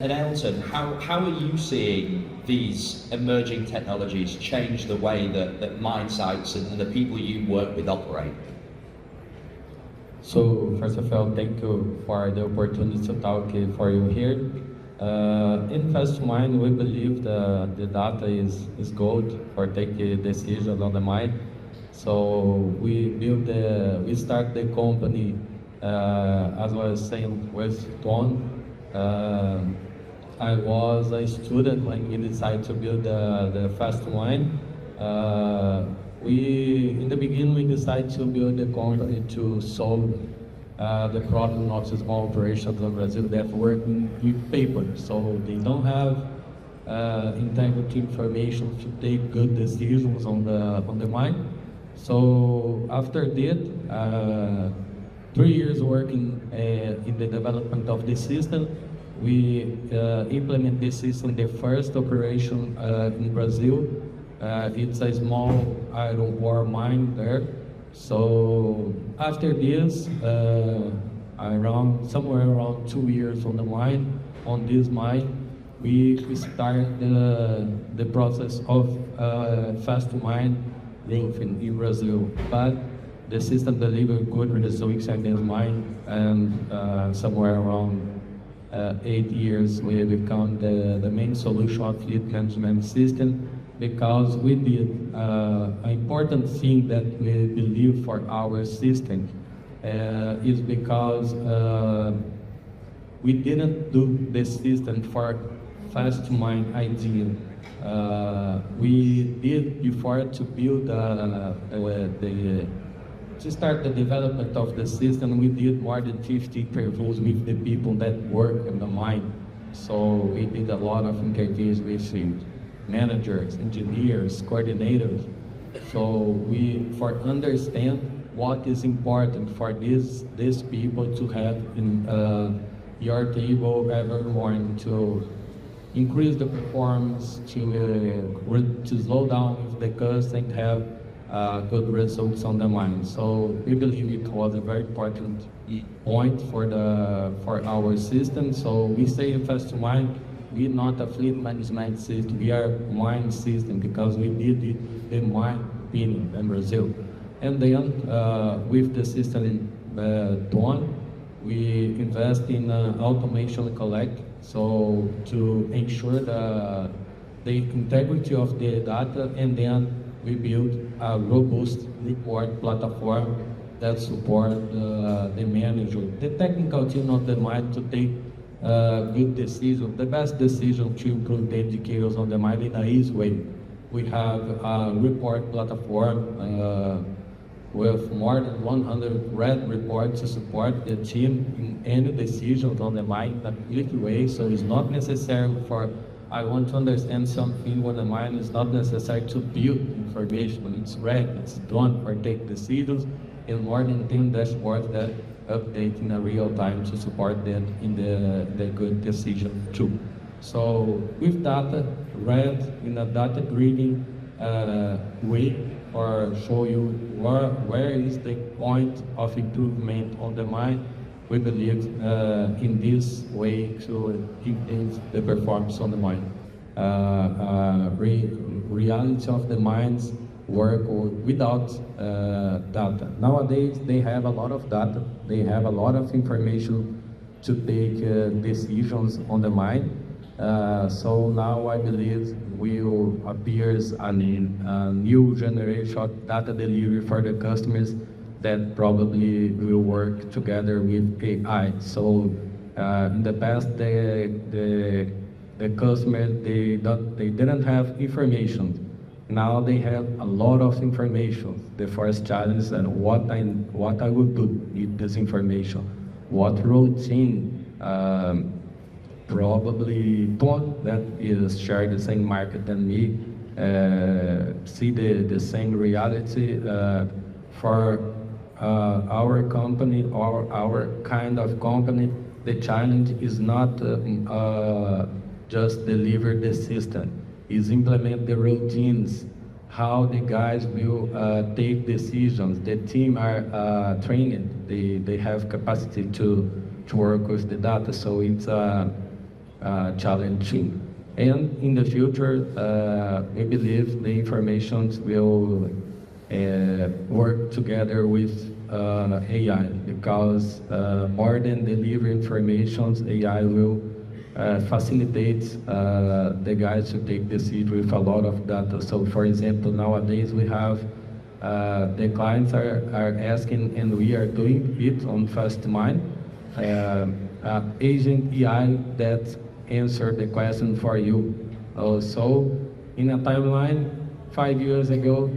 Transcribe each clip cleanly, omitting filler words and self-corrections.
And Ailton, how are you seeing these emerging technologies change the way that mine sites and the people you work with operate? So first of all, thank you for the opportunity to talk for you here. In Fast2Mine, we believe the data is gold for taking decisions on the mine. So we start the company, as I was saying, with Ton. I was a student when we decided to build the Fast2Mine. In the beginning, we decided to build a company to solve the problem of small operations in Brazil that work with paper. So they don't have integrity information to take good decisions on the mine. So after that, 3 years working in the development of the system, we implement this system, the first operation in Brazil. It's a small iron ore mine there. So after this, somewhere around 2 years on this mine, we start the process of Fast2Mine growth in Brazil. But the system delivered good results in this mine, and somewhere around 8 years, we become the main solution of fleet management system, because we did an important thing that we believe for our system is because we didn't do the system for Fast2Mine idea. We did before to build to start the development of the system. We did more than 50 interviews with the people that work in the mine. So we did a lot of interviews with managers, engineers, coordinators. So for understand what is important for these people to have in your table every morning, to increase the performance, to slow down with the cost and have good results on the mine. So we believe it was a very important point for our system. So we say in Fast2Mine, we're not a fleet management system, we are a mine system, because we did the mine in Brazil. And then with the system in Ton, we invest in automation collect, so to ensure the integrity of the data, and then we build a robust report platform that support the manager, the technical team of the mine to take good decision, the best decision to improve the indicators on the mine in a easy way. We have a report platform with more than 100 red reports to support the team in any decisions on the mine in a quick way. So it's not necessary for, I want to understand something on the mine, it's not necessary to build information. It's ready, it's done for take decisions, and more than 10 dashboards that update in a real time to support that in the good decision too. So with data, read in a data-driven way, or show you where is the point of improvement on the mine. We believe in this way to improve the performance on the mine. Reality of the mines work without data. Nowadays, they have a lot of data. They have a lot of information to take decisions on the mine. So now I believe will appears a new generation of data delivery for the customers that probably will work together with AI. So in the past, the customers they didn't have information. Now they have a lot of information. The first challenge is what I would do with this information. What routine, probably Ton that is shared the same market than me, see the same reality for our company or our kind of company. The challenge is not just deliver the system, is implement the routines, how the guys will take decisions. The team are trained, they have capacity to work with the data. So challenging. And in the future, we believe the informations will work together with AI, because more than deliver information, AI will facilitate the guys to take decisions with a lot of data. So for example, nowadays we have the clients are asking, and we are doing it on Fast2Mine, agent AI that answer the question for you. So in a timeline, 5 years ago,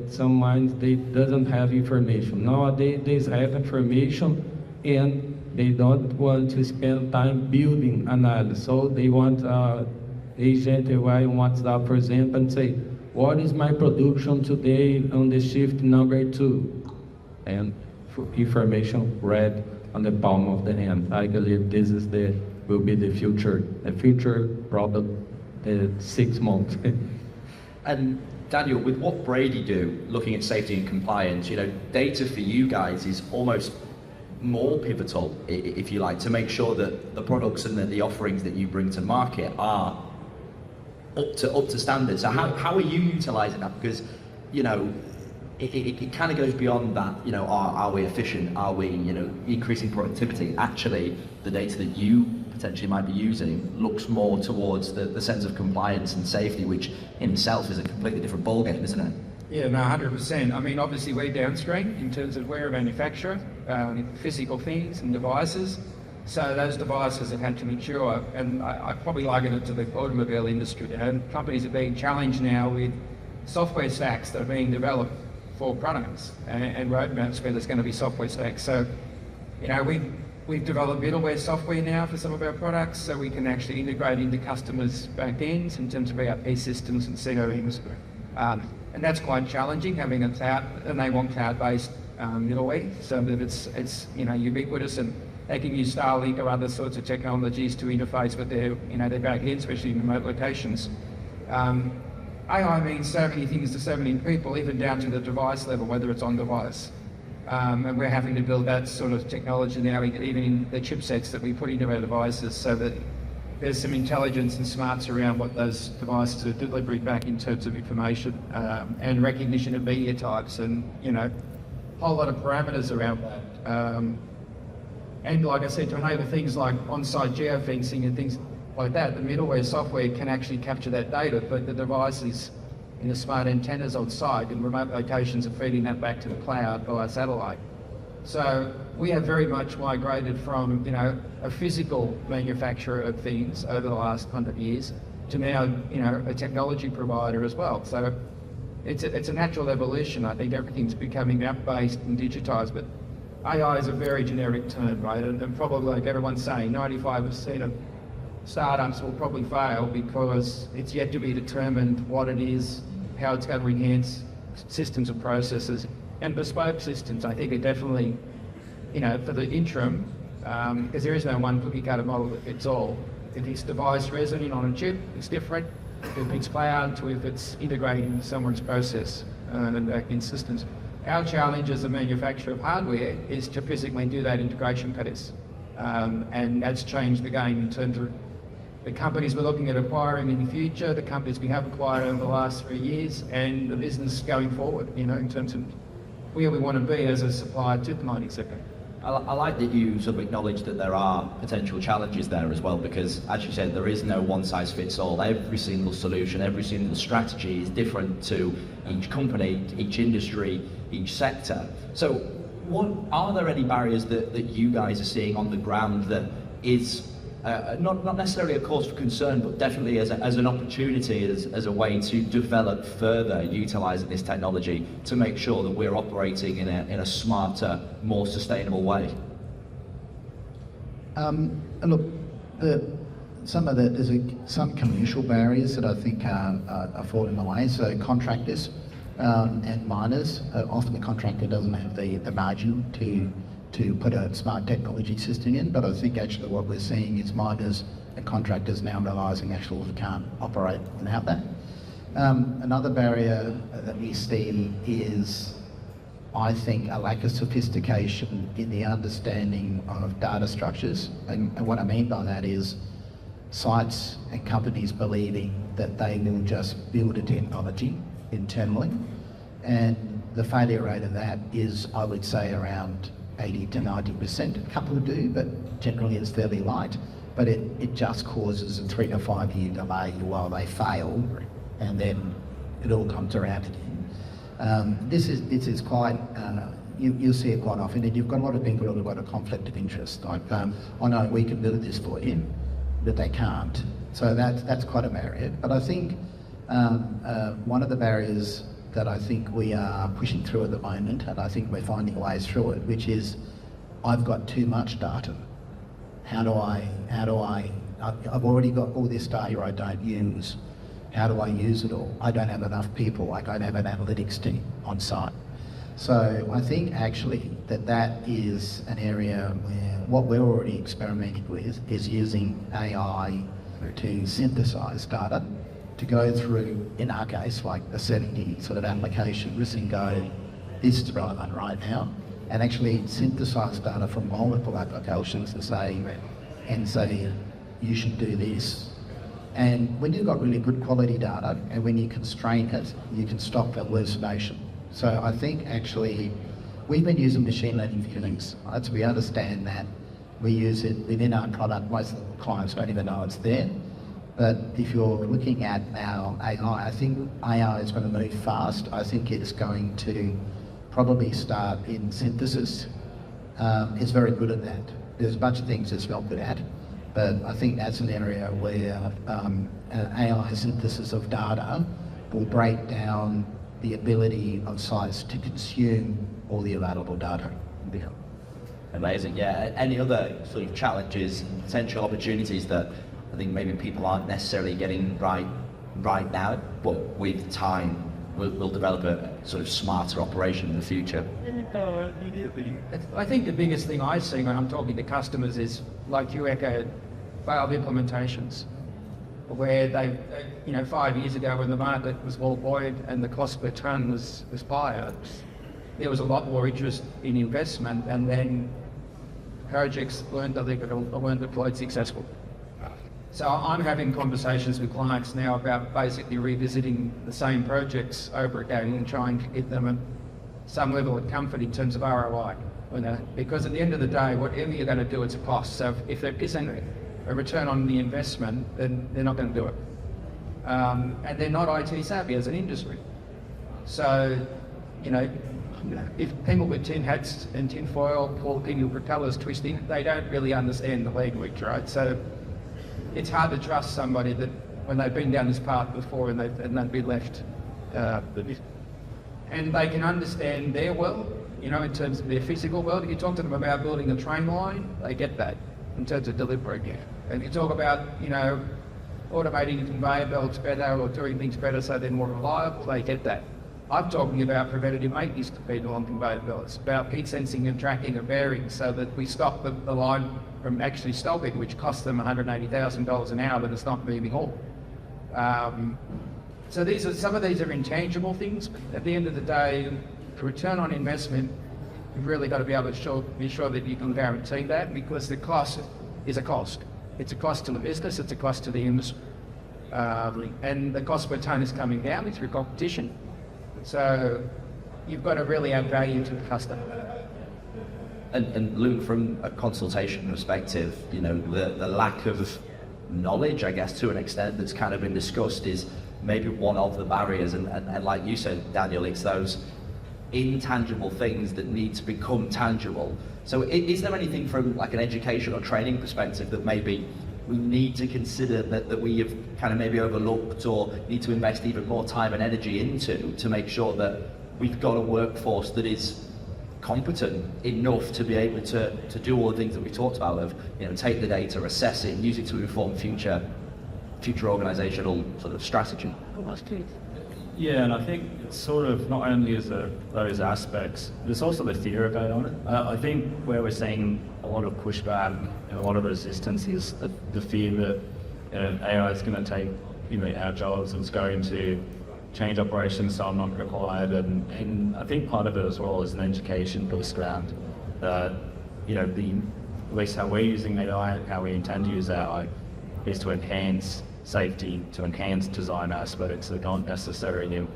some mines, they doesn't have information. Nowadays, they have information, and they don't want to spend time building analysis. So they want agent AI on WhatsApp, for example, and say, what is my production today on the shift number 2? And information read on the palm of the hand. I believe this is will be the future probably 6 months. And Daniel, with what Brady do, looking at safety and compliance, data for you guys is almost more pivotal, if you like, to make sure that the products and the offerings that you bring to market are up to standards. So how are you utilising that? Because it kind of goes beyond that. Are we efficient? Are we increasing productivity? Actually, the data that you potentially might be using looks more towards the sense of compliance and safety, which in itself is a completely different ballgame, isn't it? Yeah, no, 100%. I mean, obviously we're downstream in terms of we're a manufacturer, physical things and devices. So those devices have had to mature, and I probably liken it to the automobile industry. And companies are being challenged now with software stacks that are being developed for products and roadmaps where there's going to be software stacks. So, we've developed middleware software now for some of our products, so we can actually integrate into customers' back ends in terms of ERP systems and CRMs. And that's quite challenging, having a cloud, and they want cloud-based middleware, so that it's ubiquitous, and they can use Starlink or other sorts of technologies to interface with their back end, especially in remote locations. AI means so many things to so many people, even down to the device level, whether it's on device. And we're having to build that sort of technology now, even in the chipsets that we put into our devices, so that there's some intelligence and smarts around what those devices are delivering back in terms of information, and recognition of media types, and a whole lot of parameters around that. And like I said, to enable things like on-site geofencing and things like that, the middleware software can actually capture that data, but the devices in the smart antennas on site in remote locations are feeding that back to the cloud via satellite. So we have very much migrated from a physical manufacturer of things over the last 100 years to now a technology provider as well. So it's a natural evolution. I think everything's becoming app-based and digitized, but AI is a very generic term, right? And probably, like everyone's saying, 95% of startups will probably fail because it's yet to be determined what it is, how it's going to enhance systems and processes. And bespoke systems, I think, are definitely, for the interim, because there is no one cookie cutter model that fits all. If it's device resident on a chip, it's different. If it's cloud, to if it's integrating into someone's process and back-end systems. Our challenge as a manufacturer of hardware is to physically do that integration piece. And that's changed the game in terms of the companies we're looking at acquiring in the future, the companies we have acquired over the last 3 years, and the business going forward, in terms of where we want to be as a supplier to the mining sector. I like that you sort of acknowledge that there are potential challenges there as well, because as you said, there is no one size fits all. Every single solution, every single strategy is different to each company, each industry, each sector. So are there any barriers that you guys are seeing on the ground that is not necessarily a cause for concern, but definitely as an opportunity, as a way to develop further utilising this technology to make sure that we're operating in a smarter, more sustainable way? Look, some of that, there's some commercial barriers that I think are falling away. So contractors and miners, often the contractor doesn't have the margin to put a smart technology system in, but I think actually what we're seeing is miners and contractors now realising actually we can't operate without that. Another barrier that we see is, I think, a lack of sophistication in the understanding of data structures. And what I mean by that is, sites and companies believing that they will just build a technology internally, and the failure rate of that is, I would say, around 80 to 90%. A couple do, but generally it's fairly light, but it just causes a 3 to 5 year delay while they fail, and then it all comes around again. This is quite, you'll see it quite often, and you've got a lot of people who've got a conflict of interest. Like, I know we can build this for you, but they can't. So that's quite a barrier. But I think one of the barriers that I think we are pushing through at the moment, and I think we're finding ways through it, which is, I've got too much data. I've already got all this data I don't use. How do I use it all? I don't have enough people. I don't have an analytics team on site. So I think actually that is an area where what we're already experimenting with is using AI to synthesize data, to go through, in our case, like a 70 sort of applications and go, this is relevant right now, and actually synthesize data from multiple applications to say, you should do this. And when you've got really good quality data, and when you constrain it, you can stop hallucination. So I think actually, we've been using machine learning for things, right? So we understand that. We use it within our product. Most of the clients don't even know it's there. But if you're looking at our AI, I think AI is going to move fast. I think it's going to probably start in synthesis. It's very good at that. There's a bunch of things it's not good at, but I think that's an area where AI synthesis of data will break down the ability of sites to consume all the available data. Yeah. Amazing, yeah. Any other sort of challenges and potential opportunities that I think maybe people aren't necessarily getting right now, but with time we'll develop a sort of smarter operation in the future? I think the biggest thing I see when I'm talking to customers is, like you echoed, failed implementations, where they 5 years ago when the market was well buoyed and the cost per tonne was higher, there was a lot more interest in investment, and then projects weren't deployed successful. So I'm having conversations with clients now about basically revisiting the same projects over again and trying to get them some level of comfort in terms of ROI. Because at the end of the day, whatever you're going to do, it's a cost. So if there isn't a return on the investment, then they're not going to do it. And they're not IT savvy as an industry. So, if people with tin hats and tin foil talking or propellers twisting, they don't really understand the language, right? So it's hard to trust somebody that when they've been down this path before and they've been left. And they can understand their world, in terms of their physical world. If you talk to them about building a train line, they get that in terms of delivery. And you talk about, automating conveyor belts better or doing things better so they're more reliable, they get that. I'm talking about preventative maintenance to people on conveyor belts, about heat sensing and tracking of bearings so that we stop the line from actually stopping, which costs them $180,000 an hour, but it's not moving all. So some of these are intangible things, but at the end of the day, the return on investment, you've really got to be able to be sure that you can guarantee that, because the cost is a cost. It's a cost to the business, it's a cost to the industry. And the cost per tonne is coming down through competition. So you've got to really add value to the customer. And Luke, from a consultation perspective, the lack of knowledge, I guess, to an extent that's kind of been discussed is maybe one of the barriers. And like you said, Daniel, it's those intangible things that need to become tangible. So is there anything from like an education or training perspective that maybe we need to consider that we have kind of maybe overlooked or need to invest even more time and energy into to make sure that we've got a workforce that is competent enough to be able to do all the things that we talked about of, take the data, assess it, use it to inform future organisational sort of strategy? Yeah, and I think it's sort of not only is there those aspects, there's also the fear going on it. I think where we're seeing a lot of pushback and a lot of resistance is the fear that AI is going to take our jobs, and it's going to change operations, so I'm not required. And I think part of it as well is an education piece around at least how we're using AI and how we intend to use AI. is to enhance safety, to enhance design aspects. They're not necessarily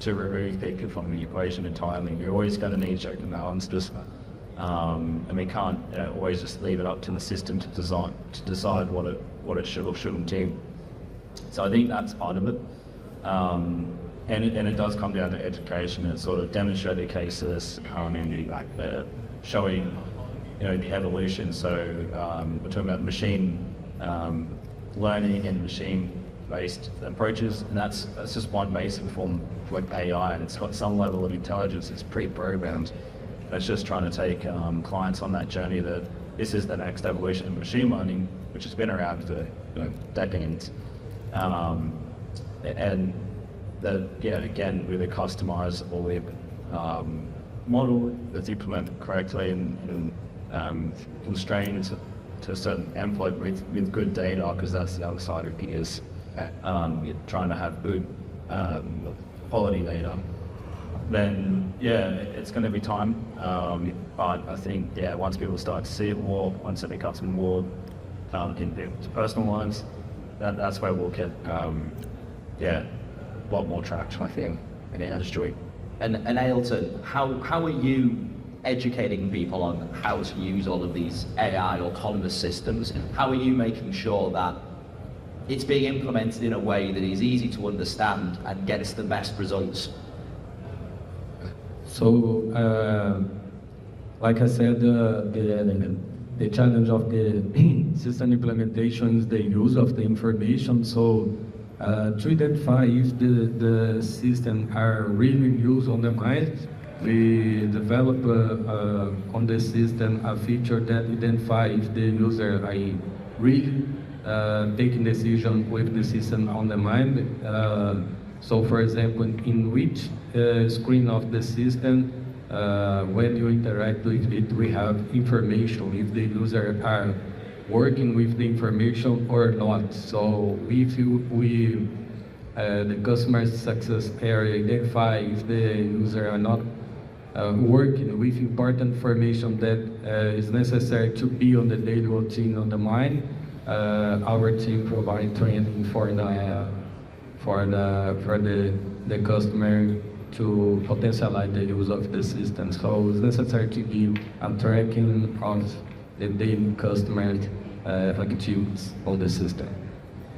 to remove people from the equation entirely. You're always going to need check and balances, and we can't always just leave it up to the system to decide what it should or shouldn't do. So I think that's part of it, and it does come down to education and sort of demonstrated cases and showing the evolution. So we're talking about machine learning and machine-based approaches, and that's just one basic form of like AI, and it's got some level of intelligence. It's pre-programmed. It's just trying to take clients on that journey that this is the next evolution of machine learning, which has been around for decades, and that again with a customizable model that's implemented correctly and constrained to a certain endpoint with good data, because that's the other side of it is trying to have good quality data. Then it's going to be time, but I think once people start to see it more, once it becomes more into personal lives, that's where we'll get a lot more traction, I think, in the industry. And Ailton, how are you educating people on how to use all of these AI autonomous systems? How are you making sure that it's being implemented in a way that is easy to understand and gets the best results? So, like I said, the challenge of the system implementation is the use of the information. So, to identify if the system are really used on the mind, we develop on the system a feature that identifies if the user are really taking decision with the system on the mind. So, for example, in which screen of the system, when you interact with it, we have information if the user are working with the information or not. So, if the customer success area identify if the user are not working with important information that is necessary to be on the daily routine on the mine, our team provide training for the customer to potentialize the use of the system. So it's necessary to give a tracking of the daily customer activities on the system.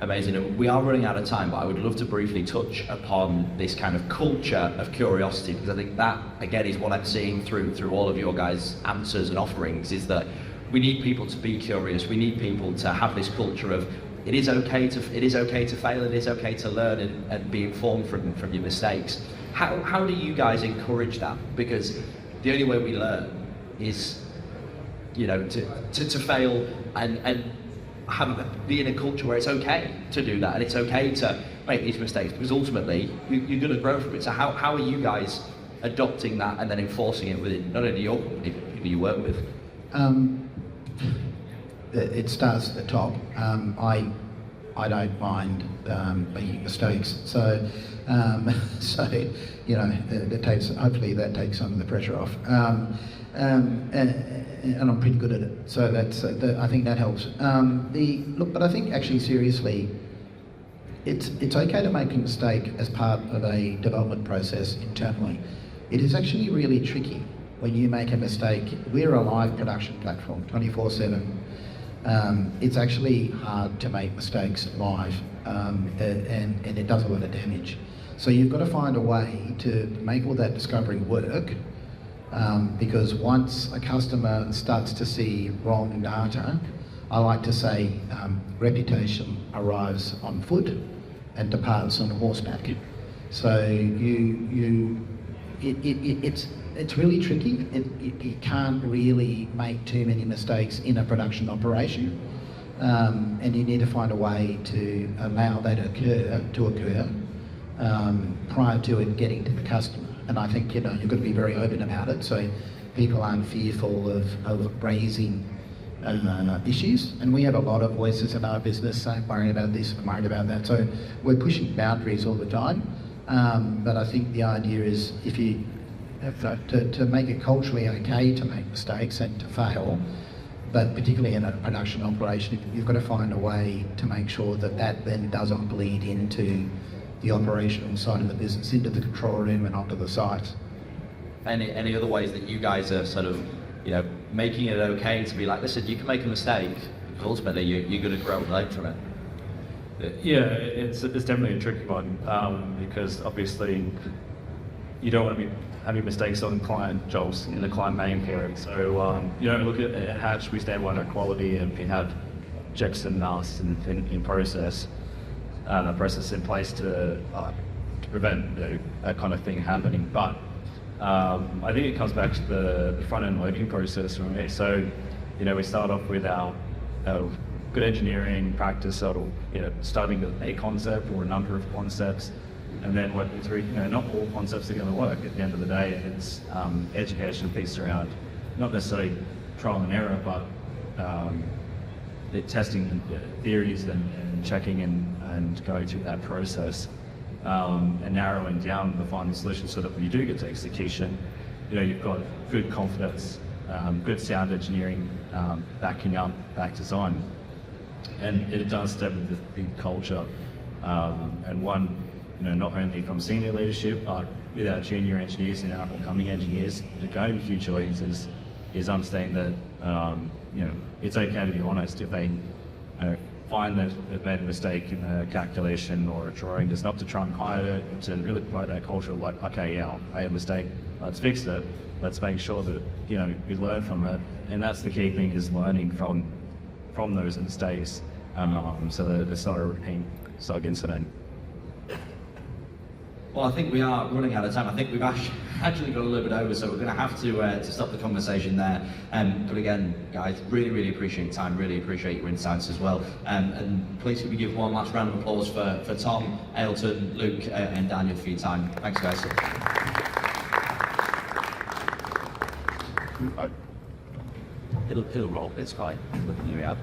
Amazing. And we are running out of time, but I would love to briefly touch upon this kind of culture of curiosity, because I think that, again, is what I'm seeing through all of your guys' answers and offerings, is that we need people to be curious. We need people to have this culture of it is okay to fail, it is okay to learn and be informed from your mistakes. How do you guys encourage that? Because the only way we learn is, to fail and be in a culture where it's okay to do that, and it's okay to make these mistakes, because ultimately you're going to grow from it. So how are you guys adopting that and then enforcing it within not only your company but people you work with? It starts at the top. I don't mind making mistakes, so hopefully that takes some of the pressure off. And I'm pretty good at it, so I think that helps. But I think actually seriously, it's okay to make a mistake as part of a development process internally. It is actually really tricky when you make a mistake. We're a live production platform, 24/7. It's actually hard to make mistakes live, and it does a lot of damage. So you've got to find a way to make all that discovery work. Because once a customer starts to see wrong data, I like to say reputation arrives on foot and departs on horseback. So it's really tricky. You can't really make too many mistakes in a production operation, and you need to find a way to allow that to occur prior to it getting to the customer. And I think you've got to be very open about it, so people aren't fearful of raising issues. And we have a lot of voices in our business saying, worried about this, worried about that. So we're pushing boundaries all the time. But I think the idea is if you have to make it culturally okay to make mistakes and to fail, but particularly in a production operation, you've got to find a way to make sure that that then doesn't bleed into the operational side of the business, into the control room and onto the site. Any other ways that you guys are sort of, making it okay to be like, listen, you can make a mistake, but ultimately you're going to grow and learn from it? Yeah, it's definitely a tricky one because obviously you don't want to be having mistakes on client jobs in the client main period. So look at Hatch, we stand by our quality and we have checks and us in process, a process in place to prevent that kind of thing happening. But I think it comes back to the front end loading process, right? So we start off with our good engineering practice, so starting with a concept or a number of concepts, and then working through, not all concepts are going to work. At the end of the day, it's education piece around, not necessarily trial and error, but the testing theories and checking and going through that process and narrowing down the final solution so that when you do get to execution, you've got good confidence, good sound engineering backing up back design. And it does start with the big culture, and one, not only from senior leadership, but with our junior engineers and our upcoming engineers, the going to future leaders is understanding that, it's okay to be honest if they find that they've made a mistake in a calculation or a drawing. It's not to try and hide it, to really promote that culture of like, okay, yeah, I made a mistake, let's fix it, let's make sure that, we learn from it. And that's the key thing, is learning from those mistakes, so that it's not a repeat incident. Well, I think we are running out of time. I think we've actually got a little bit over, so we're going to have to stop the conversation there. But again, guys, really appreciate your time, really appreciate your insights as well. And please could we give one last round of applause for Tom, Ailton, Luke, and Daniel for your time. Thanks, guys. It'll roll, it's fine. Looking you up.